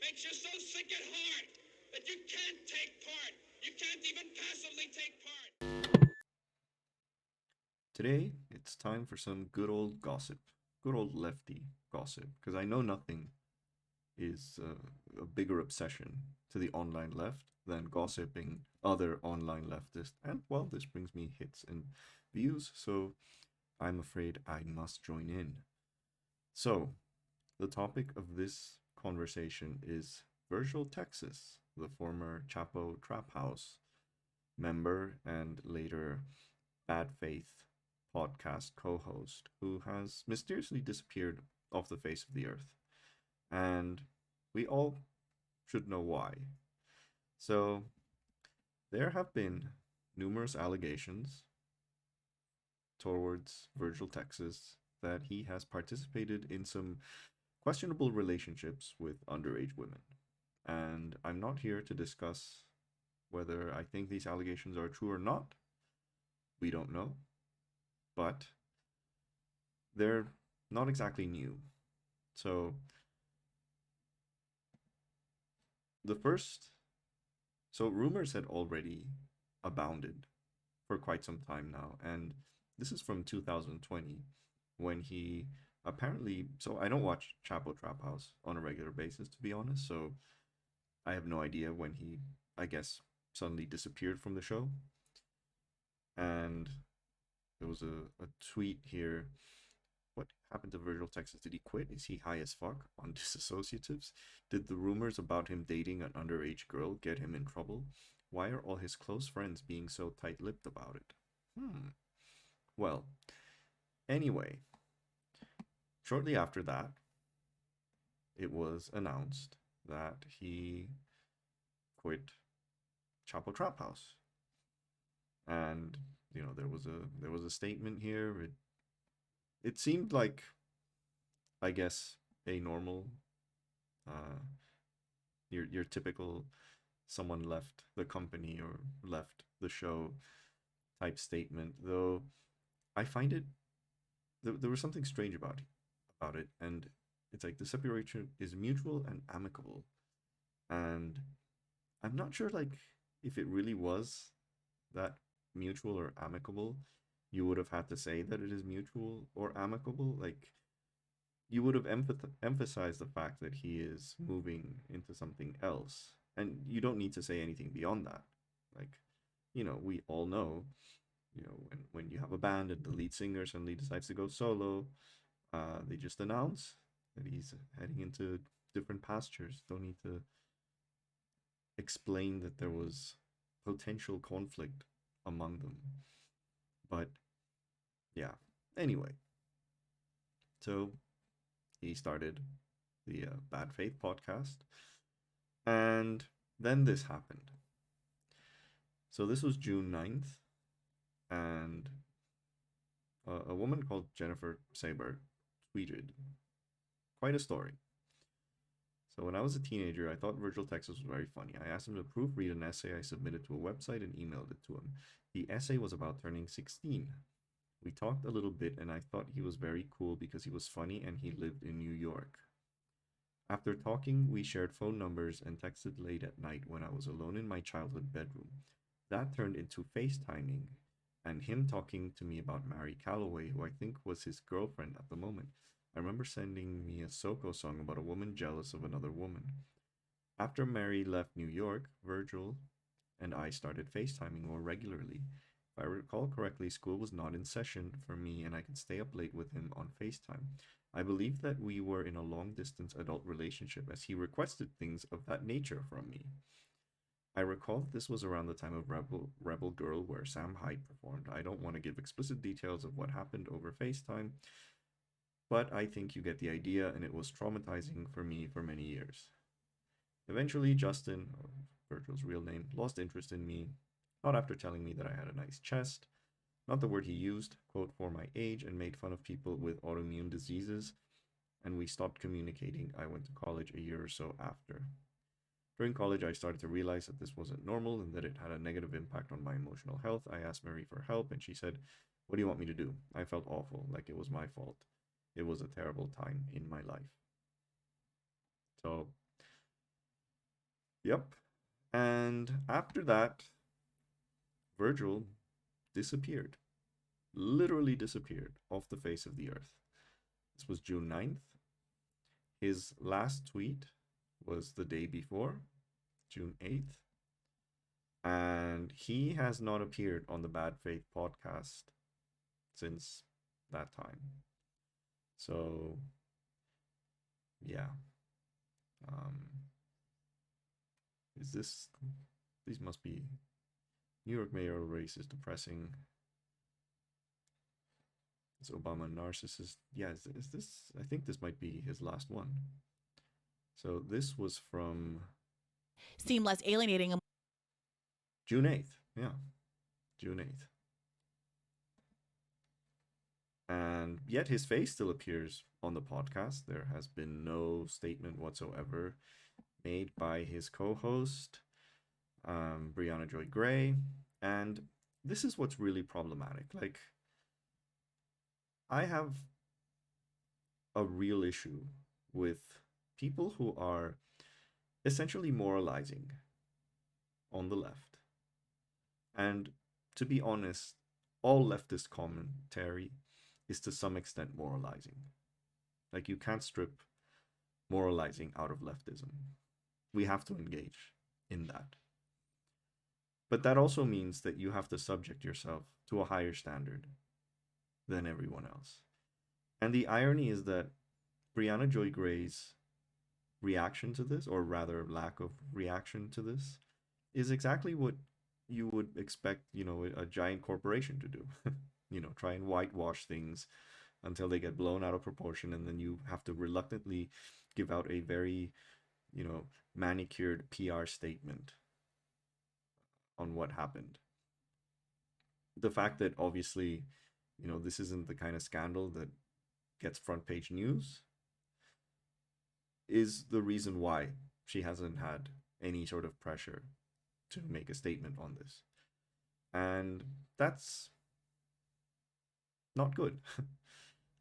makes you so sick at heart that you can't take part. You can't even passively take part. Today, it's time for some good old gossip, good old lefty gossip, because I know nothing is a bigger obsession to the online left than gossiping other online leftists. And well, this brings me hits and views, so I'm afraid I must join in. So, the topic of this conversation is Virgil Texas, the former Chapo Trap House member and later Bad Faith podcast co host, who has mysteriously disappeared off the face of the earth. And we all should know why. So, there have been numerous allegations towards Virgil Texas that he has participated in some questionable relationships with underage women. And I'm not here to discuss whether I think these allegations are true or not. We don't know. But they're not exactly new. So the first, so rumors had already abounded for quite some time now. And this is from 2020 when he apparently, so I don't watch Chapo Trap House on a regular basis, to be honest. So I have no idea when he, I guess, suddenly disappeared from the show. And there was a tweet here. What happened to Virgil Texas? Did he quit? Is he high as fuck on disassociatives? Did the rumors about him dating an underage girl get him in trouble? Why are all his close friends being so tight lipped about it? Well, anyway, shortly after that, it was announced that he quit Chapo Trap House. And there was a statement here. It seemed like, I guess, a normal uh your typical someone left the company or left the show type statement, though I find it there was something strange about it, and it's like the separation is mutual and amicable, and I'm not sure like if it really was that mutual or amicable. You would have had to say that it is mutual or amicable. Like you would have emphasized the fact that he is moving into something else, and you don't need to say anything beyond that. Like, we all know, when you have a band and the lead singer suddenly decides to go solo, they just announce that he's heading into different pastures. Don't need to explain that there was potential conflict among them. But yeah, anyway, so he started the Bad Faith podcast, and then this happened. So this was June 9th, and a woman called Jennifer Saber tweeted quite a story. So when I was a teenager, I thought Virgil Texas was very funny. I asked him to proofread an essay I submitted to a website and emailed it to him. The essay was about turning 16. We talked a little bit, and I thought he was very cool because he was funny and he lived in New York. After talking, we shared phone numbers and texted late at night when I was alone in my childhood bedroom. That turned into FaceTiming and him talking to me about Mary Calloway, who I think was his girlfriend at the moment. I remember sending me a Soko song about a woman jealous of another woman. After Mary left New York, Virgil and I started FaceTiming more regularly. If I recall correctly, school was not in session for me and I could stay up late with him on FaceTime. I believe that we were in a long distance adult relationship as he requested things of that nature from me. I recall that this was around the time of Rebel Girl, where Sam Hyde performed. I don't want to give explicit details of what happened over FaceTime, but I think you get the idea, and it was traumatizing for me for many years. Eventually, Justin, or Virgil's real name, lost interest in me, not after telling me that I had a nice chest, not the word he used, quote, for my age, and made fun of people with autoimmune diseases, and we stopped communicating. I went to college a year or so after. During college, I started to realize that this wasn't normal and that it had a negative impact on my emotional health. I asked Mary for help, and she said, "What do you want me to do?" I felt awful, like it was my fault. It was a terrible time in my life. So, Yep. And after that, Virgil disappeared. Literally disappeared off the face of the earth. This was June 9th. His last tweet was the day before, June 8th. And he has not appeared on the Bad Faith podcast since that time. So, yeah. Is this. These must be. New York mayoral race is depressing. Is Obama a narcissist? Yeah, is this. I think this might be his last one. So this was from. Seem less alienating. June 8th. Yeah. June 8th. And yet his face still appears on the podcast. There has been no statement whatsoever made by his co-host, Briahna Joy Gray. And this is what's really problematic. Like, I have a real issue with people who are essentially moralizing on the left. And to be honest, all leftist commentary is to some extent moralizing. Like, you can't strip moralizing out of leftism. We have to engage in that. But that also means that you have to subject yourself to a higher standard than everyone else. And the irony is that Briahna Joy Gray's reaction to this, or rather lack of reaction to this, is exactly what you would expect, a giant corporation to do. Try and whitewash things until they get blown out of proportion, and then you have to reluctantly give out a very, manicured PR statement on what happened. The fact that obviously, this isn't the kind of scandal that gets front page news is the reason why she hasn't had any sort of pressure to make a statement on this. And that's not good.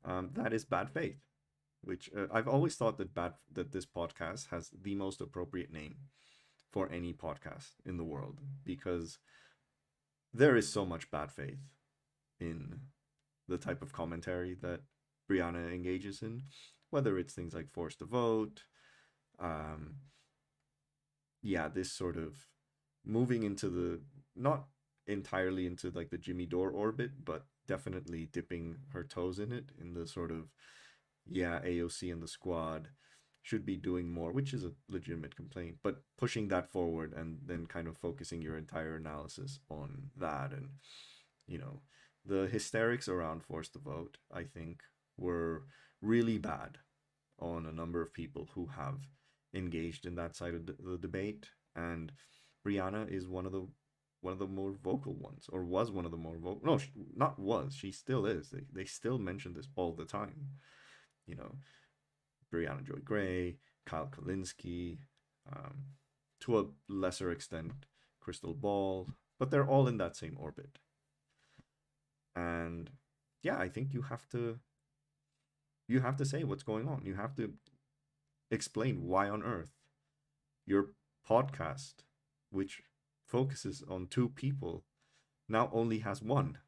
That is bad faith, which I've always thought that this podcast has the most appropriate name for any podcast in the world, because there is so much bad faith in the type of commentary that Briahna engages in, whether it's things like forced to vote, this sort of moving into the, not entirely into like the Jimmy Dore orbit, but definitely dipping her toes in it, in the sort of, AOC and the squad should be doing more, which is a legitimate complaint, but pushing that forward and then kind of focusing your entire analysis on that. And, the hysterics around forced to vote, I think, were really bad on a number of people who have engaged in that side of the debate. And Briahna is one of the more vocal ones, or was one of the more vocal. No, not was. She still is. They still mention this all the time. Briahna Joy Gray, Kyle Kalinske, to a lesser extent, Crystal Ball, but they're all in that same orbit. And I think you have to say what's going on. You have to explain why on earth your podcast, which focuses on two people, now only has one.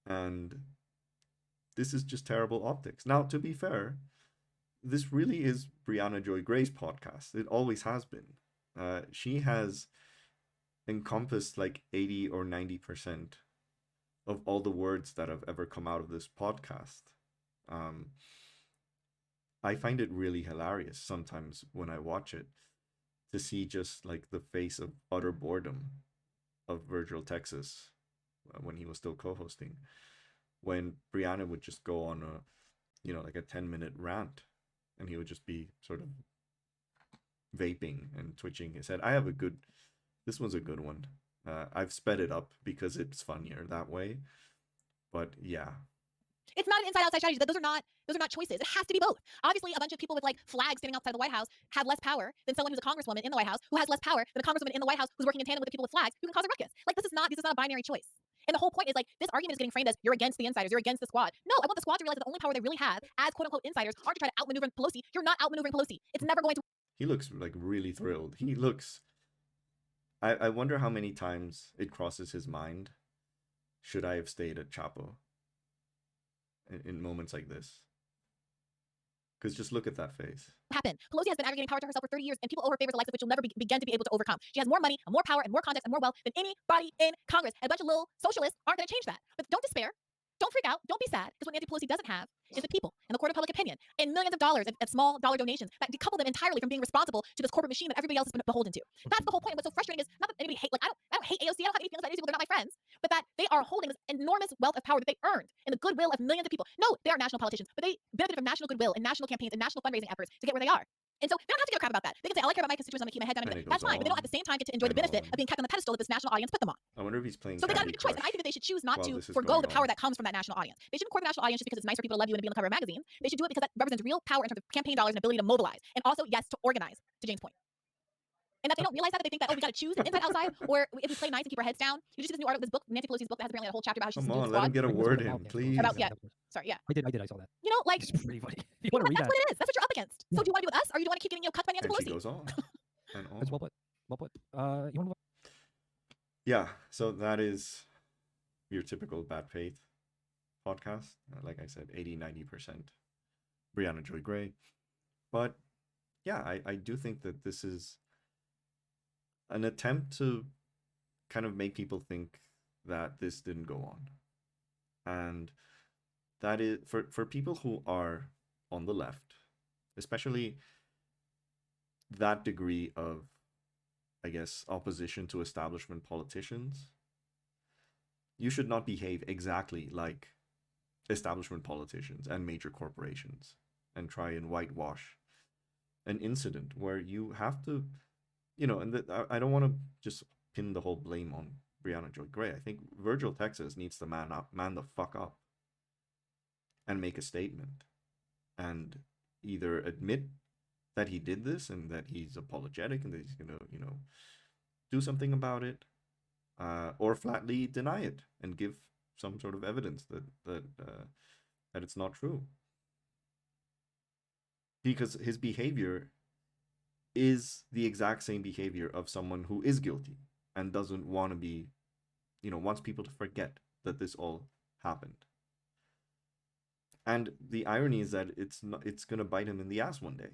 And this is just terrible optics. Now, to be fair, this really is Briahna Joy Gray's podcast. It always has been. She has encompassed like 80 or 90% of all the words that have ever come out of this podcast. I find it really hilarious sometimes when I watch it to see just like the face of utter boredom of Virgil Texas when he was still co-hosting, when Briahna would just go on like a 10-minute rant, and he would just be sort of vaping and twitching his head. This one's a good one. I've sped it up because it's funnier that way. But yeah. It's not an inside-outside strategy. Those are not choices. It has to be both. Obviously, a bunch of people with like flags standing outside the White House have less power than someone who's a congresswoman in the White House, who has less power than a congresswoman in the White House who's working in tandem with the people with flags who can cause a ruckus. Like, this is not a binary choice. And the whole point is, like, this argument is getting framed as you're against the insiders, you're against the squad. No, I want the squad to realize that the only power they really have as quote-unquote insiders are to try to outmaneuver Pelosi. You're not outmaneuvering Pelosi. It's never going to he looks like really thrilled. He looks. I wonder how many times it crosses his mind. Should I have stayed at Chapo? In moments like this. Because just look at that face. Happen. Pelosi has been aggregating power to herself for 30 years, and people owe her favors the likes of which you'll never begin to be able to overcome. She has more money, and more power, and more contacts, and more wealth than anybody in Congress. And a bunch of little socialists aren't going to change that. But don't despair. Don't freak out. Don't be sad. Because what Nancy Pelosi doesn't have is the people and the court of public opinion and millions of dollars at small dollar donations that decouple them entirely from being responsible to this corporate machine that everybody else has been beholden to. That's the whole point. What's so frustrating is not that anybody hate. Like I don't hate AOC. I don't have any feelings about these people. They're not my friends. But that they are holding this enormous wealth of power that they earned in the goodwill of millions of people. No, they are national politicians, but they benefit from national goodwill and national campaigns and national fundraising efforts to get where they are. And so they don't have to give a crap about that. They can say, all I care about my constituents, I'm going to keep my head down. And it That's goes fine, but they don't on at the same time get to enjoy the and benefit on. of being kept on the pedestal that this national audience put them on. I wonder if he's playing So they got to Candy make a choice. And I Crush think that they should choose not while to this is forego going the power on. that comes from that national audience. They shouldn't court the national audience just because it's nice for people to love you and to be on the cover of magazines. They should do it because that represents real power in terms of campaign dollars and ability to mobilize. And also, yes, to organize, to James' point. And that they don't realize that they think that, oh, we got to choose inside, outside, or if we play nice and keep our heads down. You just see this new article, this book, Nancy Pelosi's book, that has apparently a whole chapter about how she's Come doing on, let him squad. get a Bring this word book in, out, yeah. please. About, yeah. Sorry, yeah. I did, I saw that. You know, like, It's pretty funny. If you want to read that's that, what it is. That's what you're up against. So do you want to be with us, or do you want to keep getting cut by Nancy And she Pelosi? goes on and on. it's well put. Well put. You want to Yeah, so that is your typical bad faith podcast. Like I said, 80-90% Briahna Joy Gray. But yeah, I do think that this is an attempt to kind of make people think that this didn't go on. And that is for people who are on the left, especially that degree of, I guess, opposition to establishment politicians, you should not behave exactly like establishment politicians and major corporations and try and whitewash an incident where you have to, and I don't want to just pin the whole blame on Briahna Joy Gray. I think Virgil Texas needs to man the fuck up and make a statement and either admit that he did this and that he's apologetic and that he's gonna, do something about it, or flatly deny it and give some sort of evidence that it's not true. Because his behavior is the exact same behavior of someone who is guilty and doesn't want to be, wants people to forget that this all happened. And the irony is that it's going to bite him in the ass one day.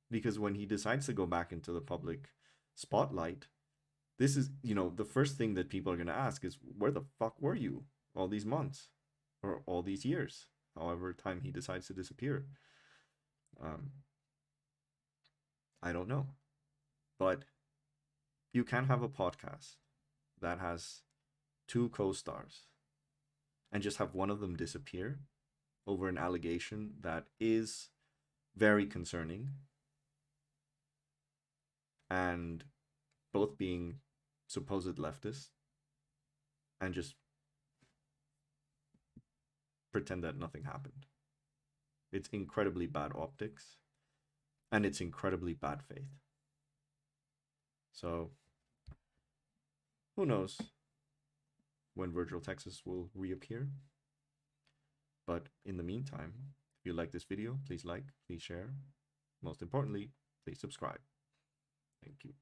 Because when he decides to go back into the public spotlight, this is, the first thing that people are going to ask is, where the fuck were you all these months or all these years, however time he decides to disappear? I don't know. But you can have a podcast that has 2 co-stars and just have one of them disappear over an allegation that is very concerning, and both being supposed leftists, and just pretend that nothing happened. It's incredibly bad optics, and it's incredibly bad faith. So, who knows when Virgil Texas will reappear? But in the meantime, if you like this video, please like, please share. Most importantly, please subscribe. Thank you.